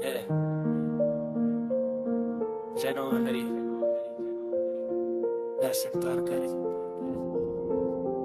Yeah. January. That's it,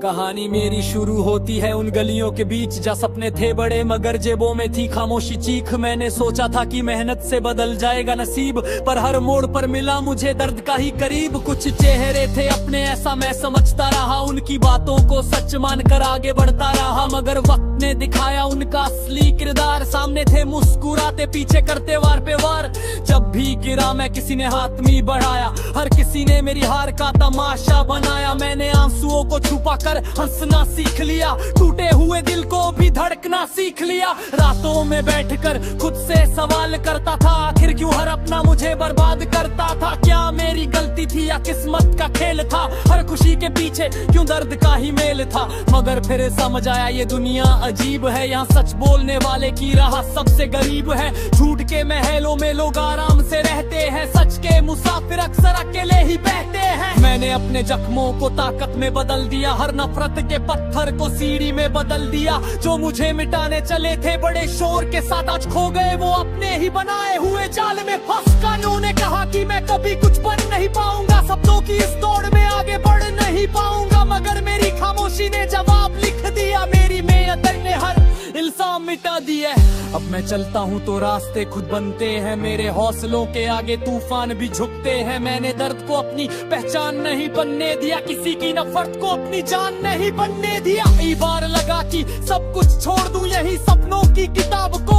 कहानी मेरी शुरू होती है उन गलियों के बीच जहाँ सपने थे बड़े मगर जेबों में थी खामोशी चीख। मैंने सोचा था कि मेहनत से बदल जाएगा नसीब, पर हर मोड़ पर मिला मुझे दर्द का ही करीब। कुछ चेहरे थे अपने ऐसा मैं समझता रहा, उनकी बातों को सच मानकर आगे बढ़ता रहा, मगर वक्त ने दिखाया उनका असली किरदार। सामने थे मुस्कुराते, पीछे करते वार पे वार। जब भी गिरा मैं किसी ने हाथ में बढ़ाया, हर किसी ने मेरी हार का तमाशा बनाया। मैंने आंसुओं को छुपा हंसना सीख लिया, टूटे हुए दिल को भी धड़कना सीख लिया। रातों में बैठकर खुद से सवाल करता था, आखिर क्यों हर अपना मुझे बर्बाद करता था। क्या मेरी गलती थी या किस्मत का खेल था, हर खुशी के पीछे क्यों दर्द का ही मेल था। मगर फिर समझ आया ये दुनिया अजीब है, यहाँ सच बोलने वाले की राह सबसे गरीब है। झूठ के महलों में लोग आराम से रहते हैं, सच के मुसाफिर अक्सर अकेले ही बहते हैं। मैंने अपने जख्मों को ताकत में बदल दिया, हर नफरत के पत्थर को सीढ़ी में बदल दिया। जो मुझे मिटाने चले थे बड़े शोर के साथ, आज खो गए वो अपने ही बनाए हुए जाल में फंस। कानों ने कहा कि मैं कभी कुछ बन नहीं पाऊंगा, सपनों की इस दौड़ में आगे बढ़ नहीं पाऊंगा, मगर मेरी खामोशी ने जवाब लिख दिया, मेरी मेहनत ने हर इल्जाम मिटा दिया। अब मैं चलता हूँ तो रास्ते खुद बनते हैं, मेरे हौसलों के आगे तूफान भी झुकते हैं। मैंने दर्द को अपनी पहचान नहीं बनने दिया, किसी की नफरत को अपनी जान नहीं बनने दिया। कई बार लगा कि सब कुछ छोड़ दूं, यही सपनों की किताब को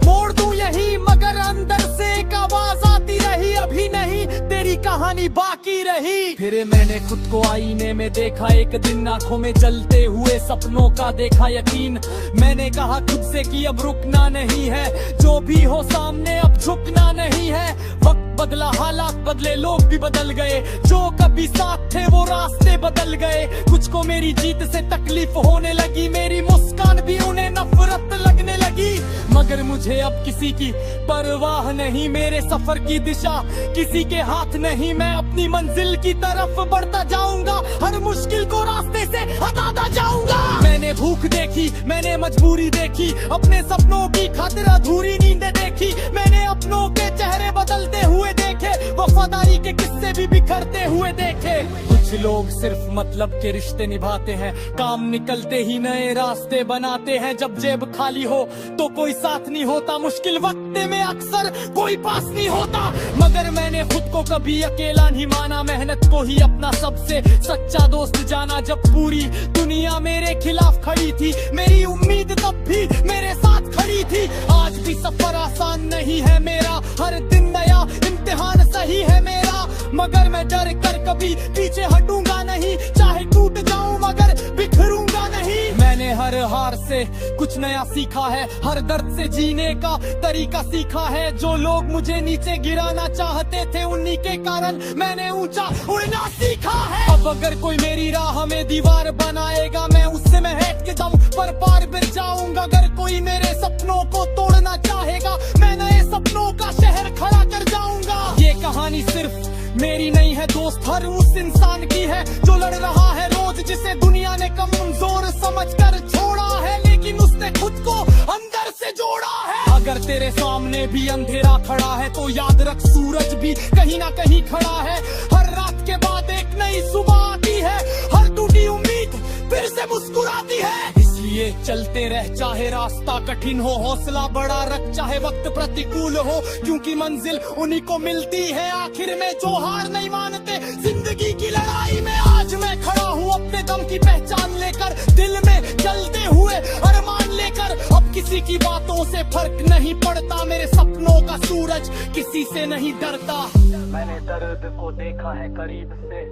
मोड़ दूं यही, मगर अंदर से एक आवाज आती रही, अभी नहीं तेरी कहानी बाकी रही। फिर मैंने खुद को आईने में देखा, एक दिन आंखों में जलते हुए सपनों का देखा यकीन। मैंने कहा खुद से कि अब रुकना नहीं है, जो भी हो सामने अब झुकना नहीं है। वक्त बदला, हालात बदले, लोग भी बदल गए, जो कभी साथ थे वो रास्ते बदल गए। कुछ को मेरी जीत से तकलीफ होने लगी, मेरी मुस्कान भी उन्हें नफरत लगने लगी, मगर मुझे अब किसी की परवाह नहीं। मेरे सफर की दिशा किसी के हाथ नहीं, मैं अपनी मंजिल की तरफ बढ़ता जाऊंगा, हर मुश्किल को रास्ते से हटाता जाऊंगा। मैंने भूख देखी, मैंने मजबूरी देखी, अपने सपनों की खातिर अधूरी नींदें देखी। मैंने अपनों के चेहरे बदलते हुए देखे, वफादारी के किस्से भी बिखरते हुए देखे। कुछ लोग सिर्फ मतलब के रिश्ते निभाते हैं, काम निकलते ही नए रास्ते बनाते हैं। जब जेब खाली हो तो कोई साथ नहीं होता, मुश्किल वक्त में अक्सर कोई पास नहीं होता, मगर मैंने खुद को कभी अकेला नहीं माना, मेहनत को ही अपना सबसे सच्चा दोस्त जाना। जब पूरी दुनिया मेरे खिलाफ खड़ी थी, मेरी उम्मीद तब भी मेरे साथ खड़ी थी। आज भी सफर आसान नहीं है मेरा, हर दिन नया इम्तिहान सही है मेरा, मगर मैं डर कर कभी पीछे हटूंगा नहीं, चाहे टूट जाऊं मगर बिखरूंगा नहीं। मैंने हर हार से कुछ नया सीखा है, हर दर्द से जीने का तरीका सीखा है। जो लोग मुझे नीचे गिराना चाहते थे, उन्हीं के कारण मैंने ऊंचा उड़ना सीखा है। अब अगर कोई मेरी राह में दीवार बनाएगा, मैं उससे महक के दम पर पार गिर जाऊंगा। अगर कोई मेरे सपनों को तोड़ना चाहेगा, मैं नए सपनों का शहर खड़ा कर जाऊंगा। ये कहानी सिर्फ मेरी नहीं है दोस्त, हर उस इंसान की है जो लड़ रहा है रोज, जिसे दुनिया ने कमजोर समझकर छोड़ा है, लेकिन उसने खुद को अंदर से जोड़ा है। अगर तेरे सामने भी अंधेरा खड़ा है तो याद रख, सूरज भी कहीं ना कहीं खड़ा है। हर रात के बाद एक नई सुबह आती है, हर टूटी उम्मीद फिर से मुस्कुराती है। इसलिए चलते रह, चाहे रास्ता कठिन हो, हौसला बड़ा रख, चाहे वक्त प्रतिकूल हो, क्योंकि मंजिल उन्हीं को मिलती है आखिर में जो हार नहीं मानते जिंदगी की लड़ाई में। आज मैं खड़ा हूँ अपने दम की पहचान लेकर, दिल में जलते हुए अरमान लेकर। अब किसी की बातों से फर्क नहीं पड़ता, मेरे सपनों का सूरज किसी से नहीं डरता। मैंने दर्द को देखा है करीब से,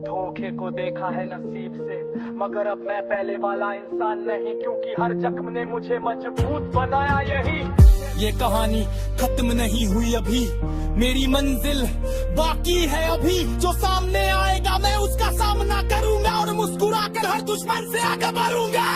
धोखे को देखा है नसीब से, मगर अब मैं पहले वाला इंसान नहीं, क्योंकि हर जख्म ने मुझे मजबूत बनाया यही। ये कहानी खत्म नहीं हुई अभी, मेरी मंजिल बाकी है अभी। जो सामने आएगा मैं उसका सामना करूंगा, और मुस्कुराकर हर दुश्मन से आगे बढ़ूंगा।